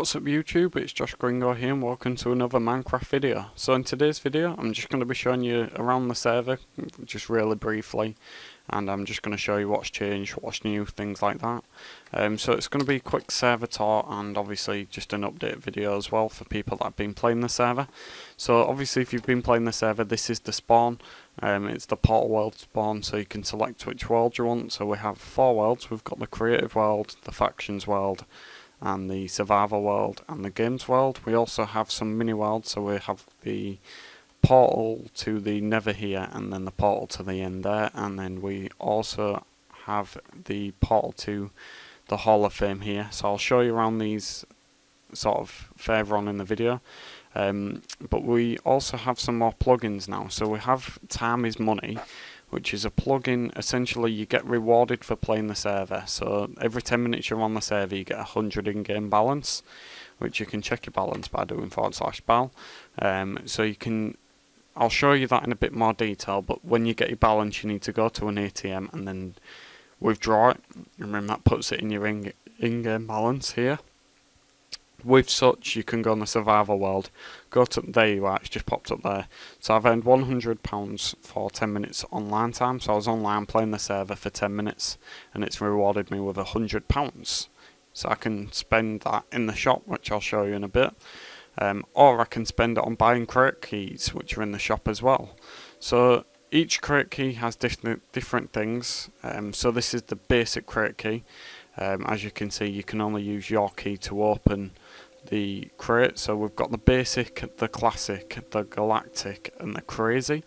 What's up YouTube, it's JoshGreenGo here and welcome to another Minecraft video. So in today's video I'm just going to be showing you around the server, just really briefly, and I'm just going to show you what's changed, what's new, things like that. So it's going to be a quick server tour and obviously just an update video as well for people that have been playing the server. So obviously if you've been playing the server, this is the spawn. It's the Portal world spawn, so you can select which world you want. So we have 4 worlds. We've got the Creative World, the Factions World, and the Survival World and the Games World. We also have some mini worlds, so we have the portal to the Nether here and then the portal to the end there, and then we also have the portal to the Hall of Fame here. So I'll show you around these sort of further on in the video. But we also have some more plugins now. So we have Time is Money, which is a plugin. Essentially you get rewarded for playing the server. So every 10 minutes you're on the server you get 100 in-game balance, which you can check your balance by doing /bal. So you can, I'll show you that in a bit more detail, but when you get your balance you need to go to an ATM and then withdraw it, and then that puts it in your in-game balance here. With such, you can go on the Survival World, go to, there you are, it's just popped up there. So I've earned £100 for 10 minutes online time, so I was online playing the server for 10 minutes and it's rewarded me with £100. So I can spend that in the shop, which I'll show you in a bit, or I can spend it on buying crate keys, which are in the shop as well. So each crate key has different things. So this is the basic crate key. As you can see, you can only use your key to open the crate. So we've got the basic, the classic, the galactic and the crazy.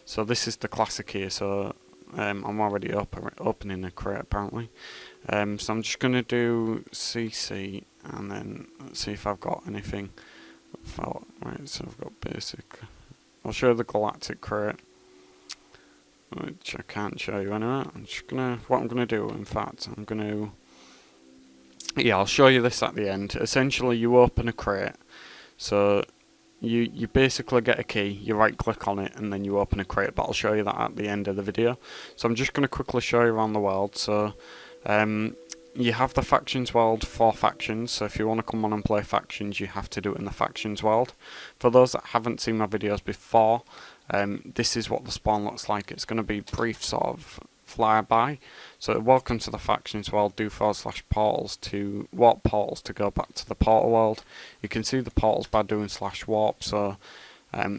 So this is the classic here, so I'm already opening a crate apparently. So I'm just going to do CC and then let's see if I've got anything. Right, so I've got basic. I'll show you the galactic crate, which I can't show you anyway. I'm just gonna, what I'm gonna do, in fact, I'm gonna, yeah, I'll show you this at the end. Essentially, you open a crate, so you basically get a key, you right click on it, and then you open a crate, but I'll show you that at the end of the video. So I'm just gonna quickly show you around the world. So you have the Factions World for factions, so if you want to come on and play factions, you have to do it in the Factions World. For those that haven't seen my videos before, this is what the spawn looks like. It's going to be brief sort of flyby. So welcome to the Factions World, do /portals to warp portals to go back to the Portal World. You can see the portals by doing /warp, so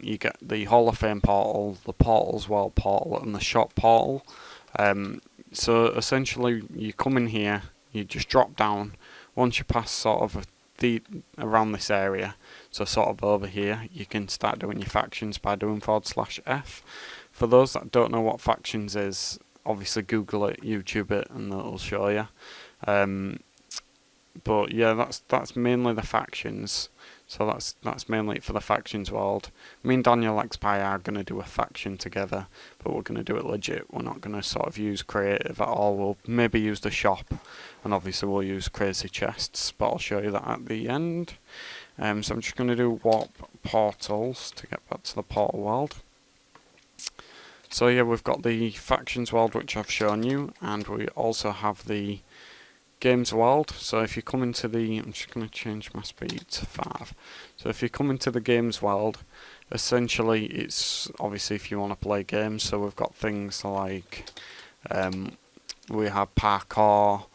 you get the Hall of Fame portal, the Portals World portal and the shop portal. So essentially you come in here, you just drop down. Once you pass sort of around this area, so sort of over here, you can start doing your factions by doing /F. For those that don't know what factions is, obviously Google it, YouTube it, and it'll show you. But yeah, that's mainly the factions. So that's mainly it for the Factions World. Me and Daniel XPy are going to do a faction together, but we're going to do it legit. We're not going to sort of use creative at all. We'll maybe use the shop, and obviously we'll use crazy chests, but I'll show you that at the end. So I'm just going to do warp portals to get back to the Portal World. So yeah, we've got the Factions World, which I've shown you, and we also have the GamesWorld. So if you come into the, I'm just going to change my speed to 5. So if you come into the GamesWorld, essentially it's obviously if you want to play games. So we've got things like we have Parkour.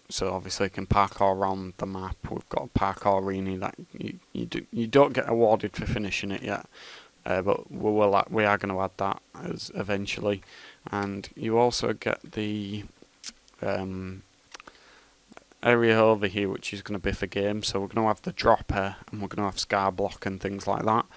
So obviously you can parkour around the map. We've got a Parkour arena that you don't get awarded for finishing it yet, but we are going to add that as eventually. And you also get the area over here, which is going to be for games. So we're going to have the dropper and we're going to have scar block and things like that.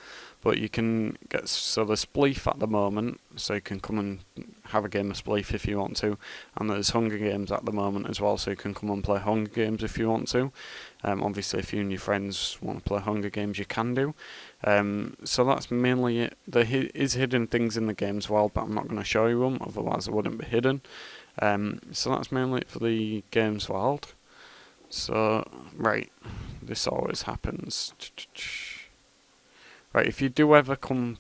But you can get, so there's Spleef at the moment, so you can come and have a game of Spleef if you want to, and there's HungerGames at the moment as well, so you can come and play HungerGames if you want to. Obviously if you and your friends want to play HungerGames you can do. So that's mainly it. There is hidden things in the games world, but I'm not going to show you them, otherwise it wouldn't be hidden. So that's mainly it for the games world. So, right, this always happens. Right, if you do ever find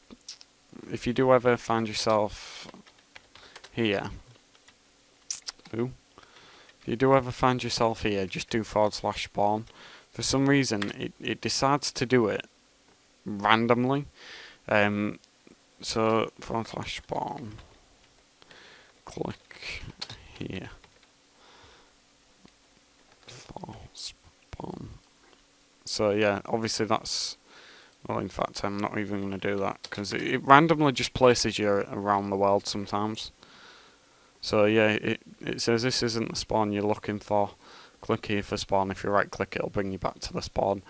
yourself here, if you do ever find yourself here, just do /spawn for some reason it decides to do it randomly. So /spawn, click here for spawn. So yeah, obviously that's, well, in fact I'm not even going to do that because it randomly just places you around the world sometimes. So yeah, it says this isn't the spawn you're looking for. Click here for spawn. If you right click, it'll bring you back to the spawn.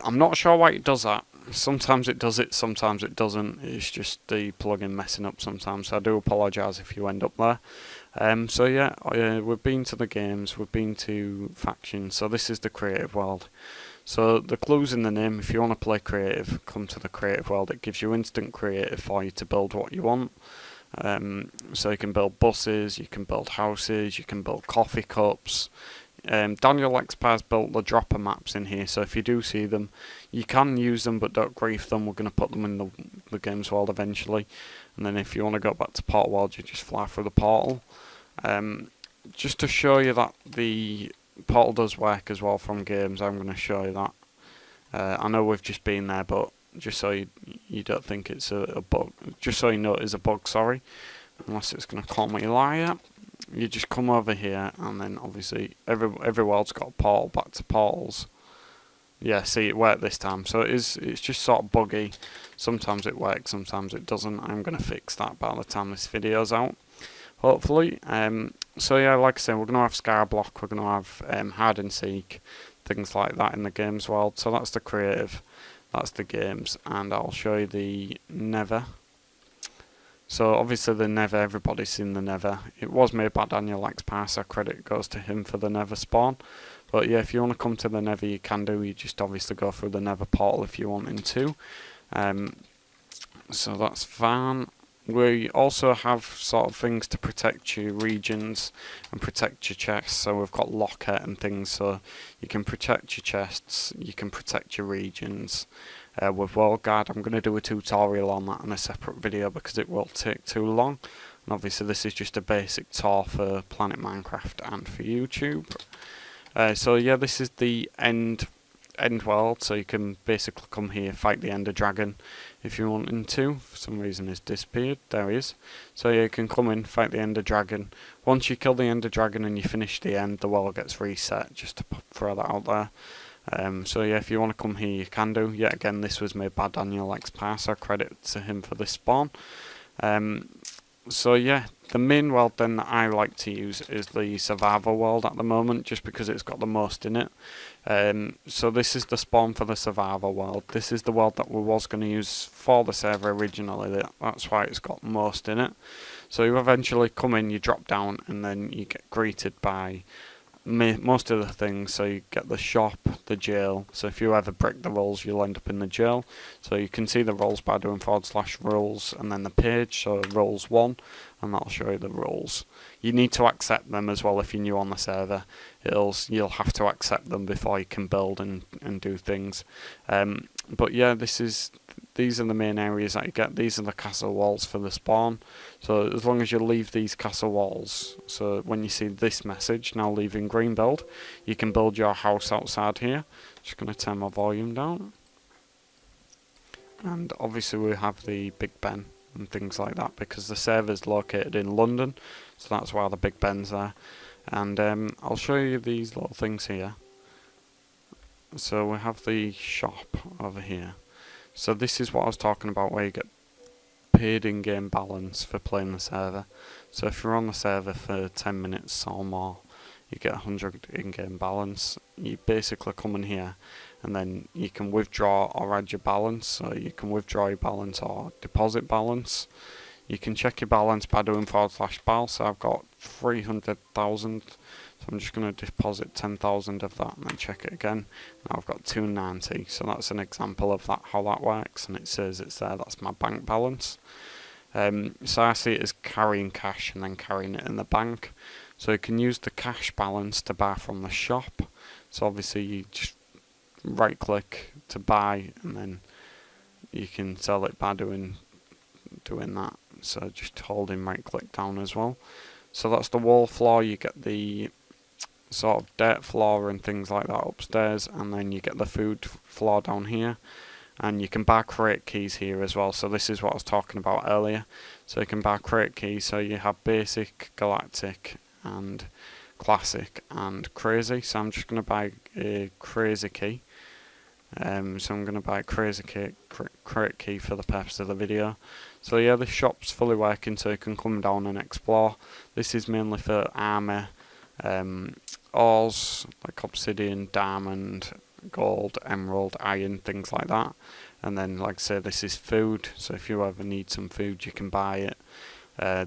I'm not sure why it does that. Sometimes it does it, sometimes it doesn't. It's just the plugin messing up sometimes. So I do apologise if you end up there. So yeah, we've been to the games, we've been to faction. So this is the creative world. So the clue's in the name. If you want to play creative, come to the creative world. It gives you instant creative for you to build what you want. So you can build buses, you can build houses, you can build coffee cups. Daniel X-Paz built the dropper maps in here, so if you do see them, you can use them, but don't grief them. We're going to put them in the GamesWorld eventually. And then if you want to go back to Portal World, you just fly through the portal. Just to show you that the portal does work as well from games, I'm going to show you that. I know we've just been there, but just so you don't think it's a bug, just so you know it is a bug, sorry, unless it's going to call me a liar. You just come over here, and then obviously every world's got a portal back to portals. Yeah, see, it worked this time. So it's just sort of buggy. Sometimes it works, sometimes it doesn't. I'm going to fix that by the time this video's out, hopefully. So yeah, like I said, we're going to have Skyblock, we're going to have hide and seek, things like that in the games world. So that's the creative, that's the games, and I'll show you the Nether. So obviously the Nether, everybody's seen the Nether. It was made by Daniel X-Paz, so credit goes to him for the Nether spawn. But yeah, if you want to come to the Nether, you can do. You just obviously go through the Nether portal if you want to. So that's fine. We also have sort of things to protect your regions and protect your chests. So we've got Lockette and things, so you can protect your chests, you can protect your regions. With WorldGuard, I'm going to do a tutorial on that in a separate video because it will take too long. And obviously this is just a basic tour for Planet Minecraft and for YouTube. So yeah, this is the end world, so you can basically come here, fight the Ender Dragon if you wanted to. For some reason it's disappeared. There he is. So yeah, you can come in, fight the Ender Dragon. Once you kill the Ender Dragon and you finish the end, the world gets reset, just to throw that out there. So yeah, if you want to come here, you can do. Yet again, this was made by Daniel X-Paz, so credit to him for this spawn. So yeah, the main world then that I like to use is the SurvivalWorld at the moment, just because it's got the most in it. So this is the spawn for the SurvivalWorld. This is the world that we was going to use for the server originally. That's why it's got most in it. So you eventually come in, you drop down, and then you get greeted by most of the things. So you get the shop, the jail. So if you ever break the rules, you'll end up in the jail. So you can see the rules by doing /rules and then the page, so rules 1, and that'll show you the rules. You need to accept them as well if you're new on the server. You'll have to accept them before you can build and do things. But yeah, these are the main areas that you get. These are the castle walls for the spawn. So as long as you leave these castle walls, so when you see this message, now leaving GreenBuild, you can build your house outside here. Just going to turn my volume down. And obviously we have the Big Ben and things like that because the server's located in London, so that's why the Big Ben's there. And I'll show you these little things here. So we have the shop over here. So this is what I was talking about, where you get paid in-game balance for playing the server. So if you're on the server for 10 minutes or more, you get 100 in-game balance. You basically come in here and then you can withdraw or add your balance. So you can withdraw your balance or deposit balance. You can check your balance by doing /bal. So I've got 300,000. So I'm just going to deposit 10,000 of that and then check it again. Now I've got 290. So that's an example of that, how that works. And it says it's there. That's my bank balance. So I see it as carrying cash and then carrying it in the bank. So you can use the cash balance to buy from the shop. So obviously you just right click to buy and then you can sell it by doing that. So just holding right click down as well. So that's the wall floor. You get the sort of dirt floor and things like that upstairs, and then you get the food floor down here. And you can buy crate keys here as well, so this is what I was talking about earlier. So you can buy crate keys, so you have basic, galactic, and classic, and crazy. So I'm just going to buy a crazy key. So I'm going to buy a crazy key, crate key for the purpose of the video. So yeah, the shop's fully working, so you can come down and explore. This is mainly for armor, ores, like obsidian, diamond, gold, emerald, iron, things like that. And then, like I say, this is food, so if you ever need some food you can buy it.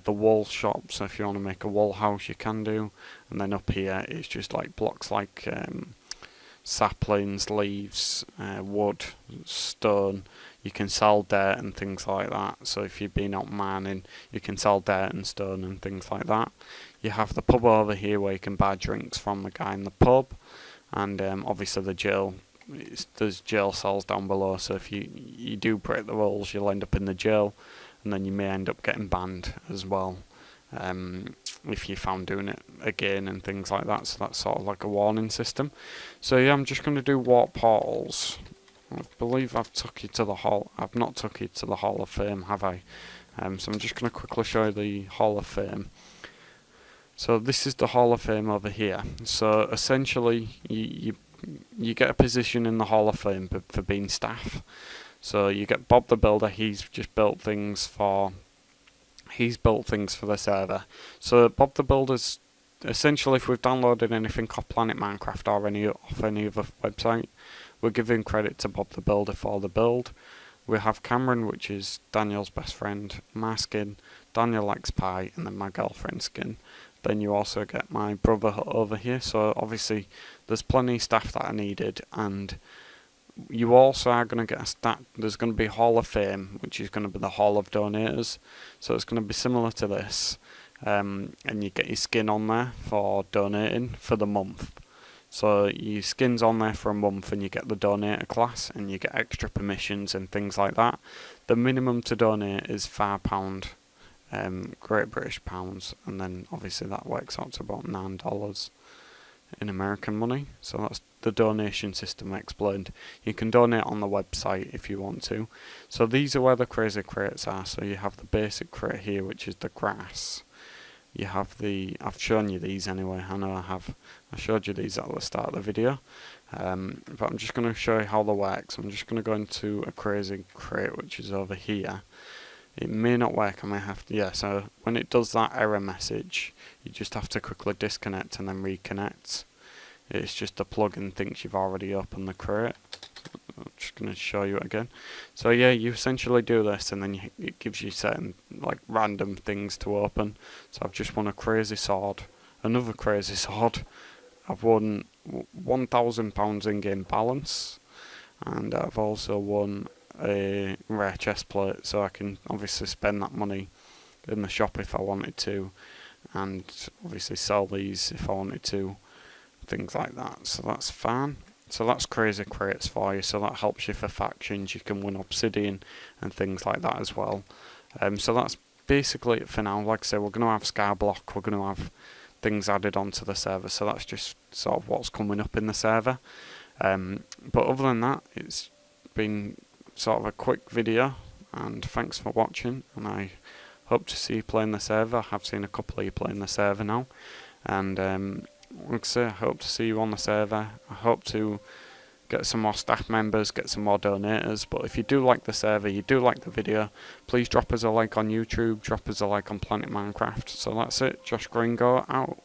The wool shop, so if you want to make a wool house you can do. And then up here it's just like blocks like saplings, leaves, wood, stone. You can sell dirt and things like that, so if you've been out mining you can sell dirt and stone and things like that. You have the pub over here where you can buy drinks from the guy in the pub. And obviously the jail, there's jail cells down below, so if you do break the rules you'll end up in the jail, and then you may end up getting banned as well if you're found doing it again and things like that. So that's sort of like a warning system. So yeah, I'm just going to do warp portals. I believe I've took you to the hall. I've not took you to the Hall of Fame, have I? So I'm just going to quickly show you the Hall of Fame. So this is the Hall of Fame over here. So essentially you get a position in the Hall of Fame for being staff. So you get Bob the Builder. He's just built things for the server. So Bob the Builder's essentially, if we've downloaded anything off Planet Minecraft or off any other website, we're giving credit to Bob the Builder for the build. We have Cameron, which is Daniel's best friend, my skin, Daniel likes pie, and then my girlfriend's skin. Then you also get my brother over here, so obviously there's plenty of staff that are needed, and you also are going to get there's going to be Hall of Fame, which is going to be the Hall of Donators, so it's going to be similar to this, and you get your skin on there for donating for the month. So your skin's on there for a month and you get the donator class, and you get extra permissions and things like that. The minimum to donate is £5. Great British pounds, and then obviously that works out to about $9 in American money. So that's the donation system explained. You can donate on the website if you want to. So these are where the crazy crates are. So you have the basic crate here, which is the grass. You have I've shown you these anyway, I know I showed you these at the start of the video, but I'm just going to show you how they work. So I'm just going to go into a crazy crate, which is over here. It may not work, I may have to, yeah, so when it does that error message, you just have to quickly disconnect and then reconnect. It's just the plugin thinks you've already opened the crate. I'm just going to show you it again. So yeah, you essentially do this, and then it gives you certain like random things to open. So I've just won a crazy sword, another crazy sword. I've won £1,000 in-game balance, and I've also won a rare chest plate, so I can obviously spend that money in the shop if I wanted to, and obviously sell these if I wanted to, things like that. So that's fine. So that's crazy crates for you, so that helps you for factions. You can win obsidian and things like that as well. So that's basically it for now. Like I say, we're going to have Skyblock, we're going to have things added onto the server, so that's just sort of what's coming up in the server. But other than that, it's been sort of a quick video, and thanks for watching, and I hope to see you playing the server. I have seen a couple of you playing the server now, and like I say, I hope to see you on the server. I hope to get some more staff members, get some more donators. But if you do like the server, you do like the video, please drop us a like on YouTube, drop us a like on Planet Minecraft. So that's it, JoshGreenGo out.